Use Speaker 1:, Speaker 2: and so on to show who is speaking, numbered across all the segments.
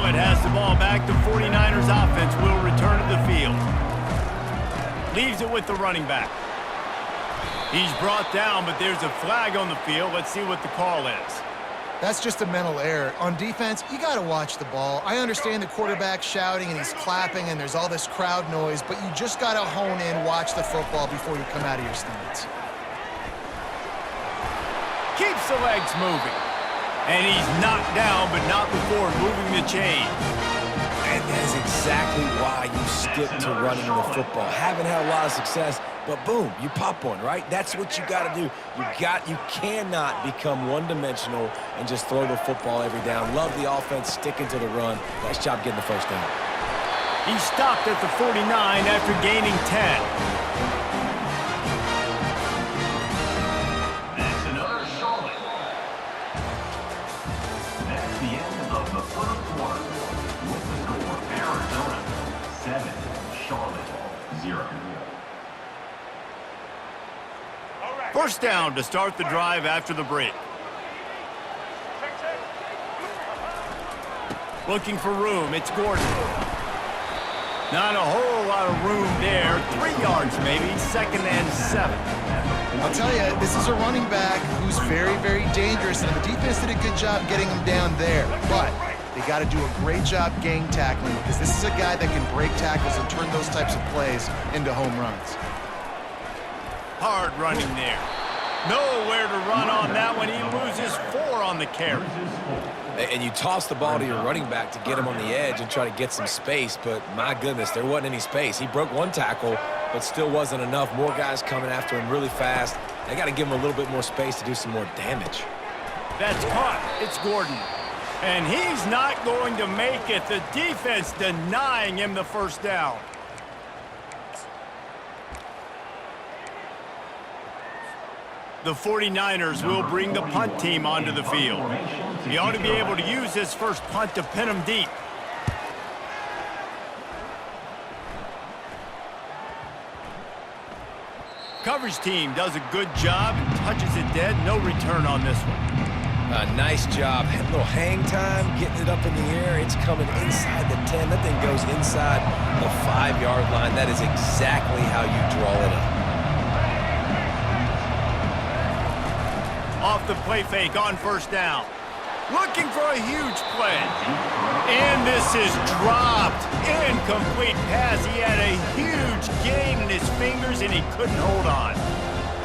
Speaker 1: it has the ball back. The 49ers offense will return to the field. Leaves it with the running back. He's brought down, but there's a flag on the field. Let's see what the call is.
Speaker 2: That's just a mental error. On defense, you got to watch the ball. I understand the quarterback shouting and he's clapping and there's all this crowd noise, but you just got to hone in, watch the football before you come out of your stance.
Speaker 1: Keeps the legs moving. And he's knocked down, but not before moving the chain.
Speaker 3: And that is exactly why you stick to running the football. Haven't had a lot of success, but boom, you pop one, right? That's what you got to do. You cannot become one-dimensional and just throw the football every down. Love the offense sticking to the run. Nice job getting the first down.
Speaker 1: He stopped at the 49 after gaining 10. First down to start the drive after the break. Looking for room, it's Gordon. Not a whole lot of room there. 3 yards maybe, 2nd and 7.
Speaker 2: I'll tell you, this is a running back who's very, very dangerous, and the defense did a good job getting him down there. But they got to do a great job gang tackling because this is a guy that can break tackles and turn those types of plays into home runs.
Speaker 1: Hard running there. Nowhere to run on that one. He loses 4 on the carry.
Speaker 3: And you toss the ball to your running back to get him on the edge and try to get some space, but my goodness, there wasn't any space. He broke 1 tackle, but still wasn't enough. More guys coming after him really fast. They got to give him a little bit more space to do some more damage.
Speaker 1: That's caught. It's Gordon. And he's not going to make it. The defense denying him the first down. The 49ers will bring the punt team onto the field. He ought to be able to use this first punt to pin him deep. Coverage team does a good job and touches it dead. No return on this one.
Speaker 3: Nice job. A little hang time, getting it up in the air. It's coming inside the 10. That thing goes inside the 5-yard line. That is exactly how you draw it up.
Speaker 1: Off the play fake on first down. Looking for a huge play. And this is dropped. Incomplete pass. He had a huge gain in his fingers and he couldn't hold on.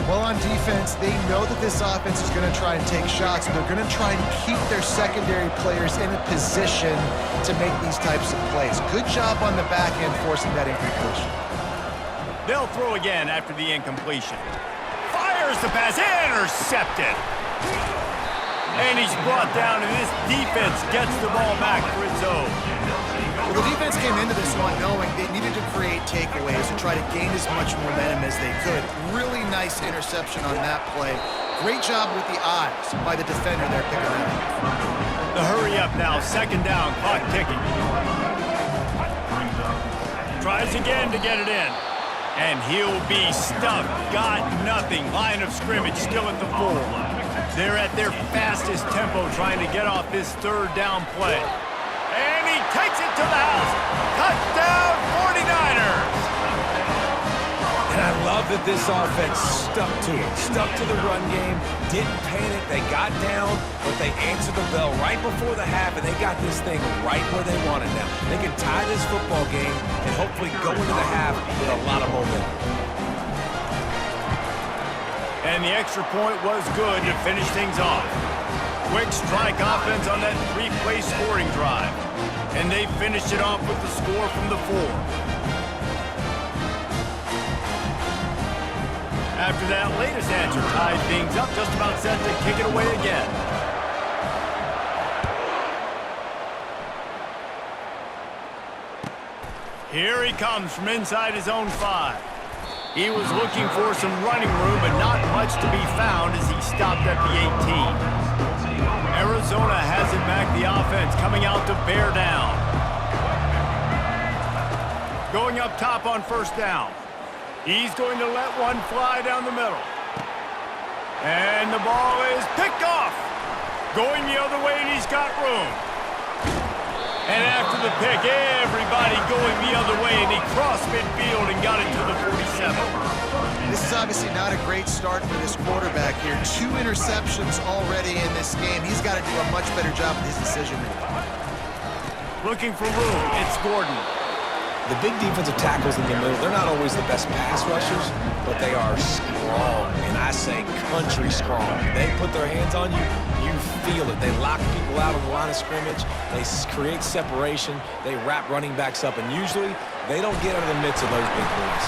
Speaker 2: Well, on defense, they know that this offense is going to try and take shots, and they're going to try and keep their secondary players in a position to make these types of plays. Good job on the back end forcing that incompletion.
Speaker 1: They'll throw again after the incompletion. Fires the pass, intercepted. And he's brought down, and this defense gets the ball back for its own.
Speaker 2: Well, the defense came into this one knowing they needed to create takeaways and try to gain as much momentum as they could. Really nice interception on that play. Great job with the eyes by the defender there picking that up.
Speaker 1: The hurry up now, 2nd down, clock ticking. Tries again to get it in. And he'll be stuffed. Got nothing. Line of scrimmage still at the 4. They're at their fastest tempo trying to get off this 3rd down play. And he takes it to the house. Touchdown 49ers.
Speaker 3: And I love that this offense stuck to it. Stuck to the run game. Didn't panic. They got down, but they answered the bell right before the half, and they got this thing right where they want it now. They can tie this football game and hopefully go into the half with a lot of momentum.
Speaker 1: And the extra point was good to finish things off. Quick strike offense on that 3-play scoring drive. And they finished it off with the score from the 4. After that latest answer tied things up, just about set to kick it away again. Here he comes from inside his own 5. He was looking for some running room, but not much to be found as he stopped at the 18. Arizona has it back, the offense coming out to bear down. Going up top on first down. He's going to let one fly down the middle. And the ball is picked off. Going the other way, and he's got room. And the pick. Everybody going the other way, and he crossed midfield and got it to the 47.
Speaker 2: This is obviously not a great start for this quarterback here. 2 interceptions already in this game. He's got to do a much better job with his decision-making.
Speaker 1: Looking for room, it's Gordon.
Speaker 3: The big defensive tackles in the middle, they're not always the best pass rushers, but they are strong, and I say country strong. They put their hands on you, you feel it. They lock people out on the line of scrimmage. They create separation. They wrap running backs up, and usually they don't get out of the midst of those big boys.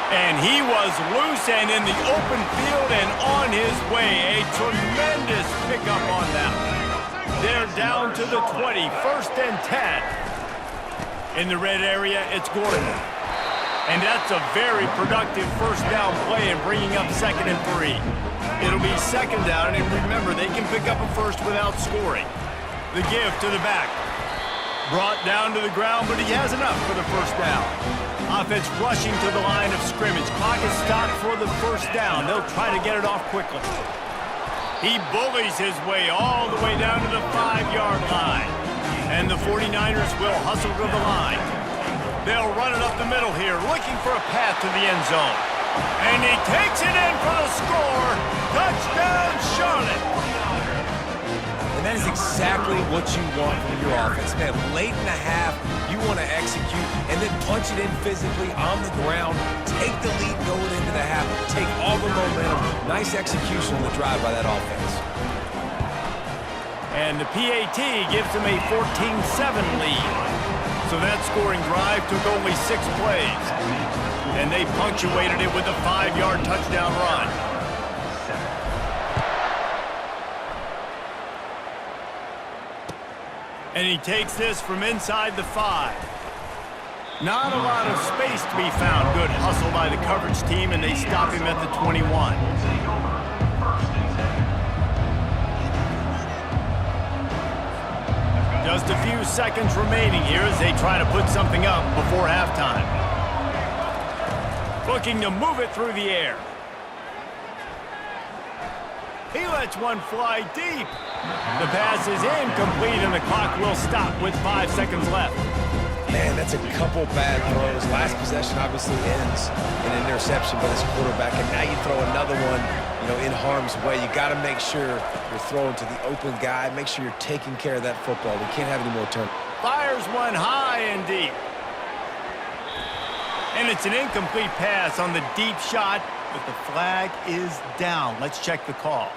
Speaker 1: And he was loose and in the open field and on his way. A tremendous pickup on that. They're down to the 20, 1st and 10. In the red area, it's Gordon. And that's a very productive first down play and bringing up 2nd and 3. It'll be 2nd down, and remember, they can pick up a first without scoring. The give to the back. Brought down to the ground, but he has enough for the first down. Offense rushing to the line of scrimmage. Clock is stopped for the first down. They'll try to get it off quickly. He bullies his way all the way down to the 5-yard line. And the 49ers will hustle to the line. They'll run it up the middle here, looking for a path to the end zone. And he takes it in for the score. Touchdown, Charlotte.
Speaker 3: And that is exactly what you want from your offense, man. Late in the half, you want to execute and then punch it in physically on the ground. Take the lead going into the half. Take all the momentum. Nice execution on the drive by that offense.
Speaker 1: And the PAT gives them a 14-7 lead. So that scoring drive took only 6 plays. And they punctuated it with a 5-yard touchdown run. And he takes this from inside the 5. Not a lot of space to be found. Good hustle by the coverage team, and they stop him at the 21. Just a few seconds remaining here as they try to put something up before halftime. Looking to move it through the air. He lets one fly deep. The pass is incomplete, and the clock will stop with 5 seconds left.
Speaker 3: Man, that's a couple bad throws. Last possession obviously ends in an interception by this quarterback, and now you throw another one, in harm's way. You got to make sure you're throwing to the open guy. Make sure you're taking care of that football. We can't have any more turn.
Speaker 1: Fires one high and deep. And it's an incomplete pass on the deep shot, but the flag is down. Let's check the call.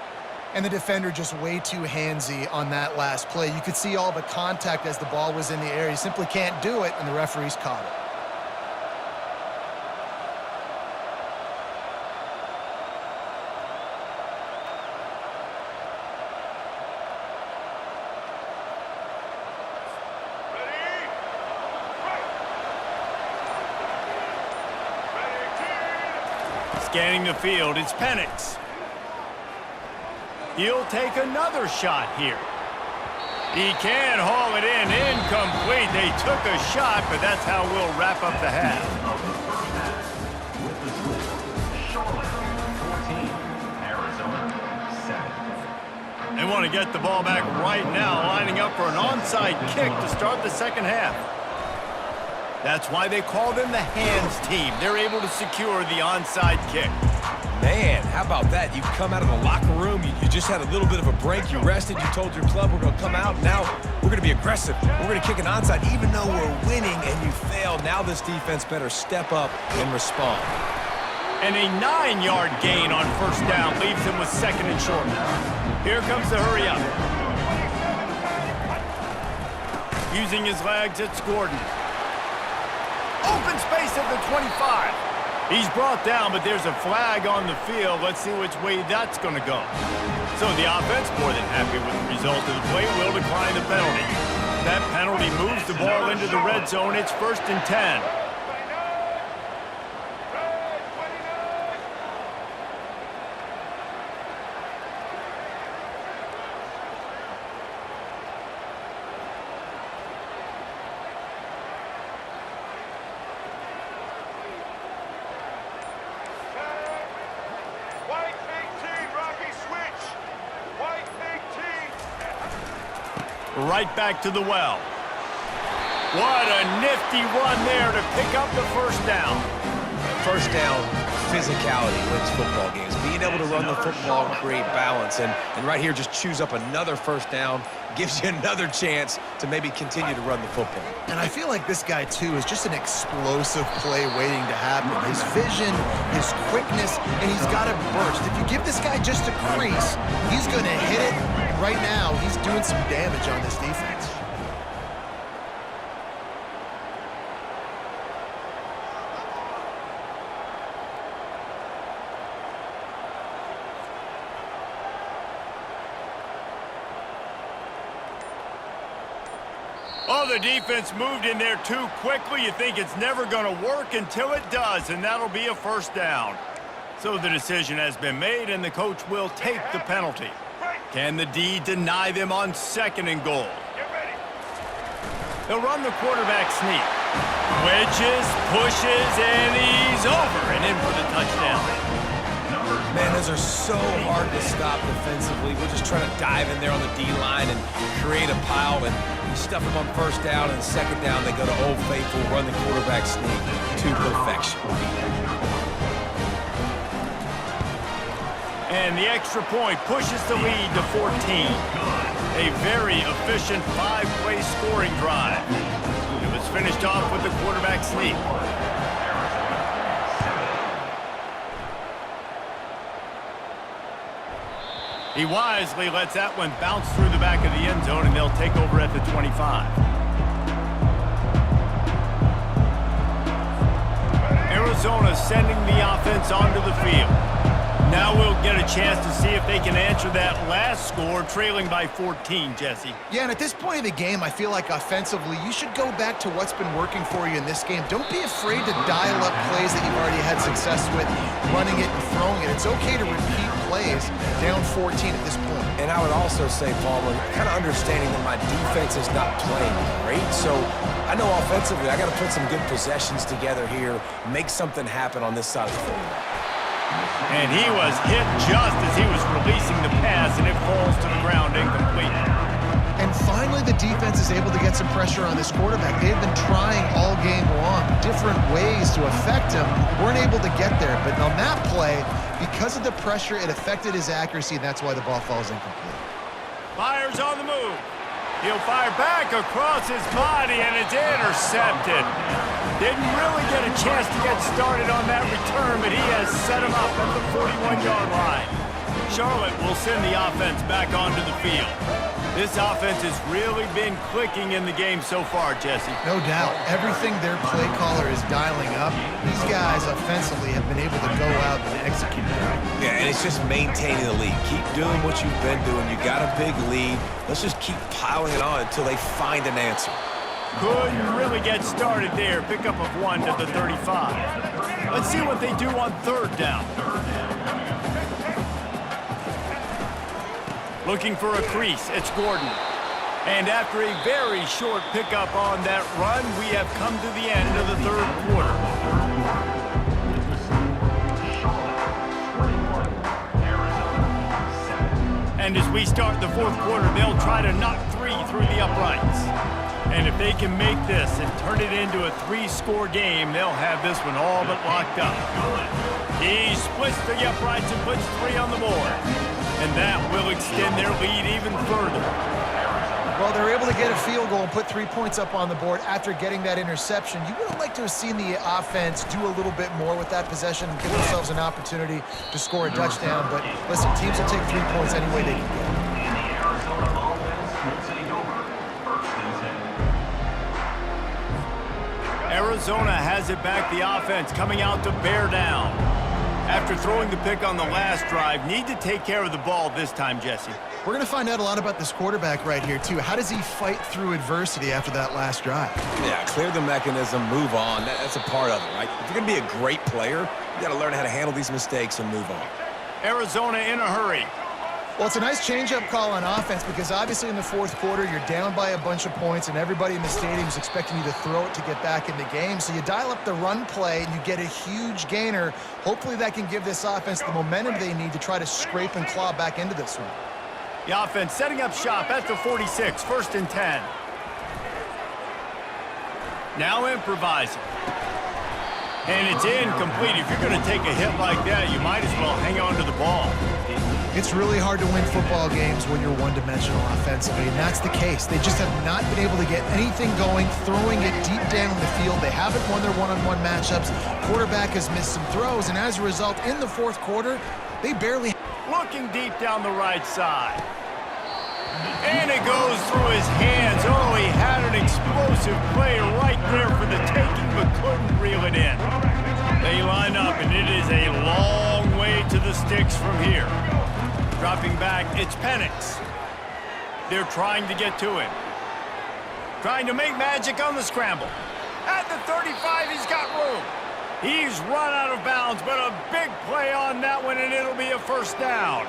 Speaker 2: And the defender just way too handsy on that last play. You could see all the contact as the ball was in the air. He simply can't do it, and the referees caught it.
Speaker 1: Scanning the field, it's Penix. He'll take another shot here. He can haul it in, incomplete. They took a shot, but that's how we'll wrap up the half. They want to get the ball back right now, lining up for an onside kick to start the second half. That's why they call them the hands team. They're able to secure the onside kick.
Speaker 3: Man, how about that? You come out of the locker room, you just had a little bit of a break, you rested, you told your club we're going to come out, now we're going to be aggressive. We're going to kick an onside even though we're winning, and you fail. Now this defense better step up and respond.
Speaker 1: And a 9-yard gain on first down leaves him with 2nd and short. Here comes the hurry up. Using his legs, it's Gordon. Open space at the 25. He's brought down, but there's a flag on the field. Let's see which way that's going to go. So the offense, more than happy with the result of the play, will decline the penalty. That penalty moves the ball into the red zone. It's 1st and 10. Right back to the well. What a nifty run there to pick up the first down.
Speaker 3: First down, physicality wins football games. Being able to run the football and create balance. And right here, just choose up another first down, gives you another chance to maybe continue to run the football.
Speaker 2: And I feel like this guy, too, is just an explosive play waiting to happen. His vision, his quickness, and he's got a burst. If you give this guy just a crease, he's going to hit it. And right now, he's doing some damage on this defense.
Speaker 1: Oh, the defense moved in there too quickly. You think it's never going to work until it does, and that'll be a first down. So the decision has been made, and the coach will take the penalty. Can the D deny them on 2nd and goal? They'll run the quarterback sneak. Wedges, pushes, and he's over and in for the touchdown.
Speaker 3: Man, those are so hard to stop defensively. We're just trying to dive in there on the D-line and create a pile, and we stuff them on first down, and 2nd down they go to Old Faithful, run the quarterback sneak to perfection.
Speaker 1: And the extra point pushes the lead to 14. A very efficient 5-play scoring drive. It was finished off with the quarterback sneak. He wisely lets that one bounce through the back of the end zone, and they'll take over at the 25. Arizona sending the offense onto the field. Now we'll get a chance to see if they can answer that last score, trailing by 14, Jesse.
Speaker 2: Yeah, and at this point of the game, I feel like offensively, you should go back to what's been working for you in this game. Don't be afraid to dial up plays that you've already had success with, running it and throwing it. It's okay to repeat plays down 14 at this point.
Speaker 3: And I would also say, Palmer, kind of understanding that my defense is not playing great, so I know offensively I got to put some good possessions together here, make something happen on this side of the football.
Speaker 1: And he was hit just as he was releasing the pass, and it falls to the ground incomplete.
Speaker 2: And finally, the defense is able to get some pressure on this quarterback. They've been trying all game long, different ways to affect him. Weren't able to get there, but on that play, because of the pressure, it affected his accuracy, and that's why the ball falls incomplete.
Speaker 1: Fires on the move. He'll fire back across his body, and it's intercepted. Didn't really get a chance to get started on that return, but he has set him up at the 41-yard line. Charlotte will send the offense back onto the field. This offense has really been clicking in the game so far, Jesse.
Speaker 2: No doubt. Everything their play caller is dialing up, these guys offensively have been able to go out and execute that.
Speaker 3: Yeah, and it's just maintaining the lead. Keep doing what you've been doing. You got a big lead. Let's just keep piling it on until they find an answer.
Speaker 1: Couldn't really get started there. Pickup of 1 to the 35. Let's see what they do on 3rd down. Looking for a crease, it's Gordon. And after a very short pickup on that run, we have come to the end of the 3rd quarter. And as we start the 4th quarter, they'll try to knock 3 through the uprights. And if they can make this and turn it into a 3-score game, they'll have this one all but locked up. He splits the uprights and puts 3 on the board. And that will extend their lead even further.
Speaker 2: Well, they're able to get a field goal and put 3 points up on the board after getting that interception. You would have liked to have seen the offense do a little bit more with that possession and give themselves an opportunity to score a touchdown. But listen, teams will take 3 points any way they can get.
Speaker 1: Arizona has it back, the offense coming out to bear down. After throwing the pick on the last drive, need to take care of the ball this time, Jesse.
Speaker 2: We're going to find out a lot about this quarterback right here, too. How does he fight through adversity after that last drive?
Speaker 3: Yeah, clear the mechanism, move on. That's a part of it, right? If you're going to be a great player, you got to learn how to handle these mistakes and move on.
Speaker 1: Arizona in a hurry.
Speaker 2: Well, it's a nice change-up call on offense because obviously in the 4th quarter, you're down by a bunch of points and everybody in the stadium is expecting you to throw it to get back in the game. So you dial up the run play and you get a huge gainer. Hopefully that can give this offense the momentum they need to try to scrape and claw back into this one.
Speaker 1: The offense setting up shop at the 46, 1st and 10. Now improvising. And it's incomplete. If you're going to take a hit like that, you might as well hang on to the ball.
Speaker 2: It's really hard to win football games when you're one-dimensional offensively, and that's the case. They just have not been able to get anything going, throwing it deep down the field. They haven't won their one-on-one matchups. Quarterback has missed some throws, and as a result, in the fourth quarter, they barely...
Speaker 1: Looking deep down the right side. And it goes through his hands. Oh, he had an explosive play right there for the taking, but couldn't reel it in. They line up, and it is a long way to the sticks from here. Dropping back, it's Penix. They're trying to get to him. Trying to make magic on the scramble. At the 35, he's got room. He's run out of bounds, but a big play on that one, and it'll be a first down.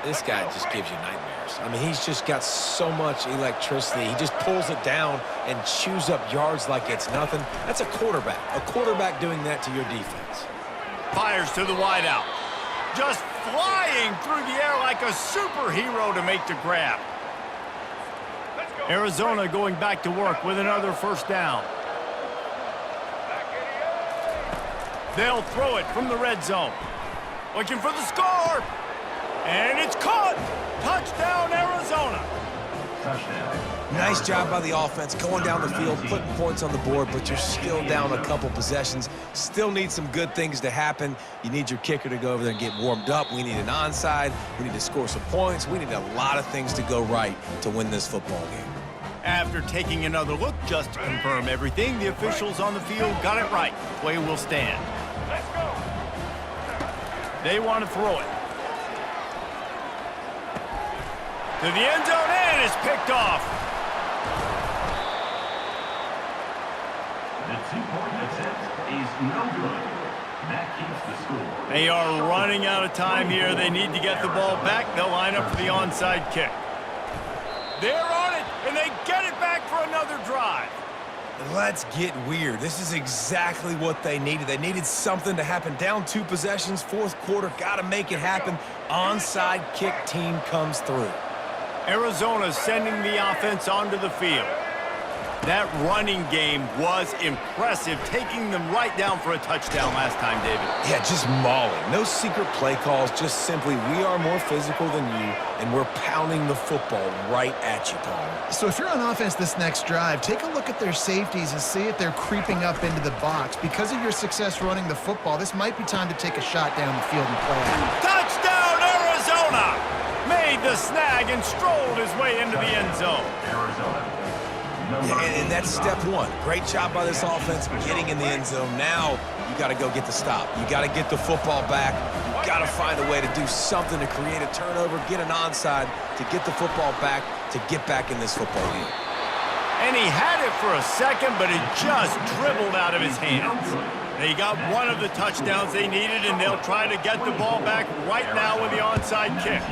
Speaker 3: This guy just gives you nightmares. I mean, he's just got so much electricity. He just pulls it down and chews up yards like it's nothing. That's a quarterback. A quarterback doing that to your defense.
Speaker 1: Fires to the wideout. Just flying through the air like a superhero to make the grab. Arizona going back to work with another first down. They'll throw it from the red zone. Looking for the score. And it's caught. Touchdown, Arizona.
Speaker 3: Nice job by the offense going down the field, putting points on the board, but you're still down a couple possessions. Still need some good things to happen. You need your kicker to go over there and get warmed up. We need an onside. We need to score some points. We need a lot of things to go right to win this football game.
Speaker 1: After taking another look just to confirm everything, the officials on the field got it right. Play will stand. They want to throw it. To the end zone, and it's picked off.
Speaker 4: The two-point attempt is no good. That keeps the score.
Speaker 1: They are running out of time here. They need to get the ball back. They'll line up for the onside kick. They're on it, and they get it back for another drive.
Speaker 3: Let's get weird. This is exactly what they needed. They needed something to happen. Down 2 possessions, fourth quarter, got to make it happen. Onside kick team comes through.
Speaker 1: Arizona sending the offense onto the field. That running game was impressive, taking them right down for a touchdown last time, David.
Speaker 3: Yeah, just mauling. No secret play calls, just simply we are more physical than you, and we're pounding the football right at you, Paul.
Speaker 2: So if you're on offense this next drive, take a look at their safeties and see if they're creeping up into the box. Because of your success running the football, this might be time to take a shot down the field and play out.
Speaker 1: Touchdown, Arizona! Made the snag and strolled his way into the end zone.
Speaker 3: And that's step one. Great job by this offense getting in the end zone. Now you got to go get the stop. You got to get the football back. You got to find a way to do something to create a turnover, get an onside, to get the football back, to get back in this football game.
Speaker 1: And he had it for a second, but it just dribbled out of his hands. They got one of the touchdowns they needed, and they'll try to get the ball back right now with the onside kick.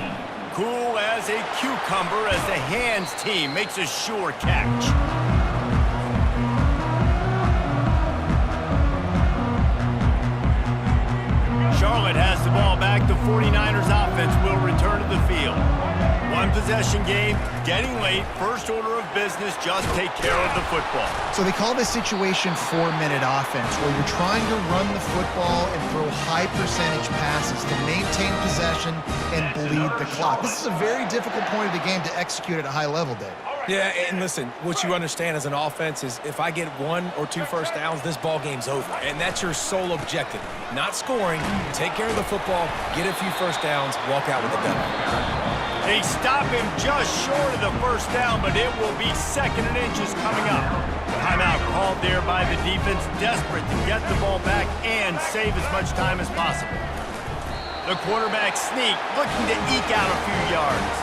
Speaker 1: Cool as a cucumber as the hands team makes a sure catch. Charlotte has the ball back. The 49ers offense will return to the field. One possession game, getting late, first order of business, just take care of the football.
Speaker 2: So they call this situation 4-minute offense, where you're trying to run the football and throw high percentage passes to maintain possession and bleed the clock. This is a very difficult point of the game to execute at a high level, Dave.
Speaker 3: Yeah, and listen, what you understand as an offense is if I get 1 or 2 first downs, this ball game's over. And that's your sole objective. Not scoring, take care of the football, get a few first downs, walk out with the W.
Speaker 1: They stop him just short of the first down, but it will be 2nd and inches coming up. Timeout called there by the defense, desperate to get the ball back and save as much time as possible. The quarterback sneak, looking to eke out a few yards.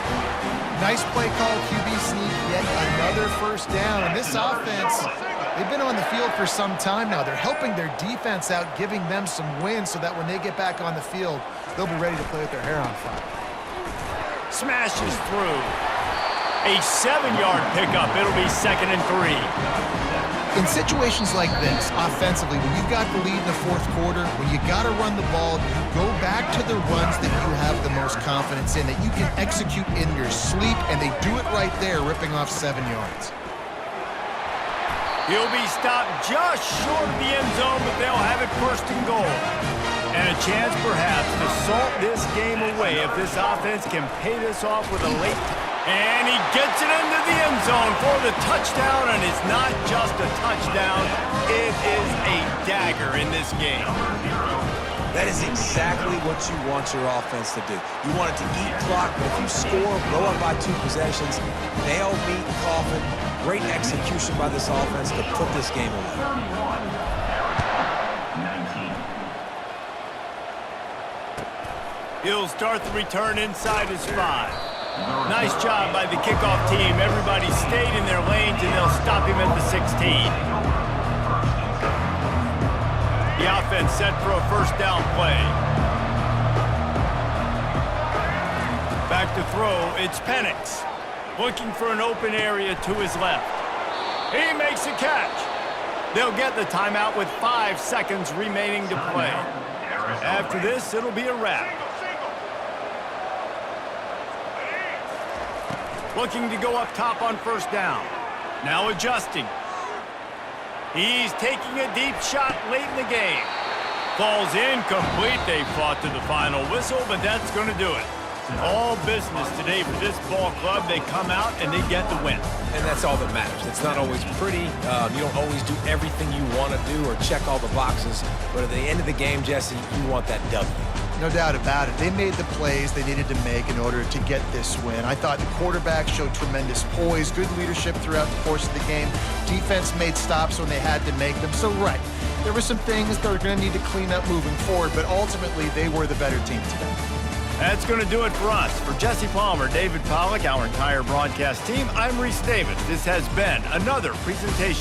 Speaker 2: Nice play call, QB sneak, yet another first down. And this offense, they've been on the field for some time now. They're helping their defense out, giving them some wins so that when they get back on the field, they'll be ready to play with their hair on fire.
Speaker 1: Smashes through. A 7-yard pickup. It'll be 2nd and 3.
Speaker 2: In situations like this, offensively, when you've got the lead in the fourth quarter, when you got to run the ball, go back to the runs that you have the most confidence in, that you can execute in your sleep, and they do it right there, ripping off 7 yards.
Speaker 1: He'll be stopped just short of the end zone, but they'll have it first and goal. And a chance, perhaps, to salt this game away if this offense can pay this off with a late... And he gets it into the end zone for the touchdown, and it's not just a touchdown. It is a dagger in this game.
Speaker 3: That is exactly what you want your offense to do. You want it to eat clock, but if you score, go up by 2 possessions, nail, meet, coffin. Great execution by this offense to put this game away.
Speaker 4: 19.
Speaker 1: He'll start the return inside his 5. Nice job by the kickoff team. Everybody stayed in their lanes, and they'll stop him at the 16. The offense set for a first down play. Back to throw, it's Penix. Looking for an open area to his left. He makes a catch. They'll get the timeout with 5 seconds remaining to play. After this, it'll be a wrap. Looking to go up top on first down. Now adjusting. He's taking a deep shot late in the game. Falls incomplete. They fought to the final whistle, but that's going to do it. All business today for this ball club. They come out and they get the win.
Speaker 3: And that's all that matters. It's not always pretty. You don't always do everything you want to do or check all the boxes. But at the end of the game, Jesse, you want that W.
Speaker 2: No doubt about it. They made the plays they needed to make in order to get this win. I thought the quarterback showed tremendous poise, good leadership throughout the course of the game. Defense made stops when they had to make them. So, right, there were some things they're going to need to clean up moving forward, but ultimately they were the better team today.
Speaker 1: That's going to do it for us. For Jesse Palmer, David Pollack, our entire broadcast team, I'm Reese Davis. This has been another presentation.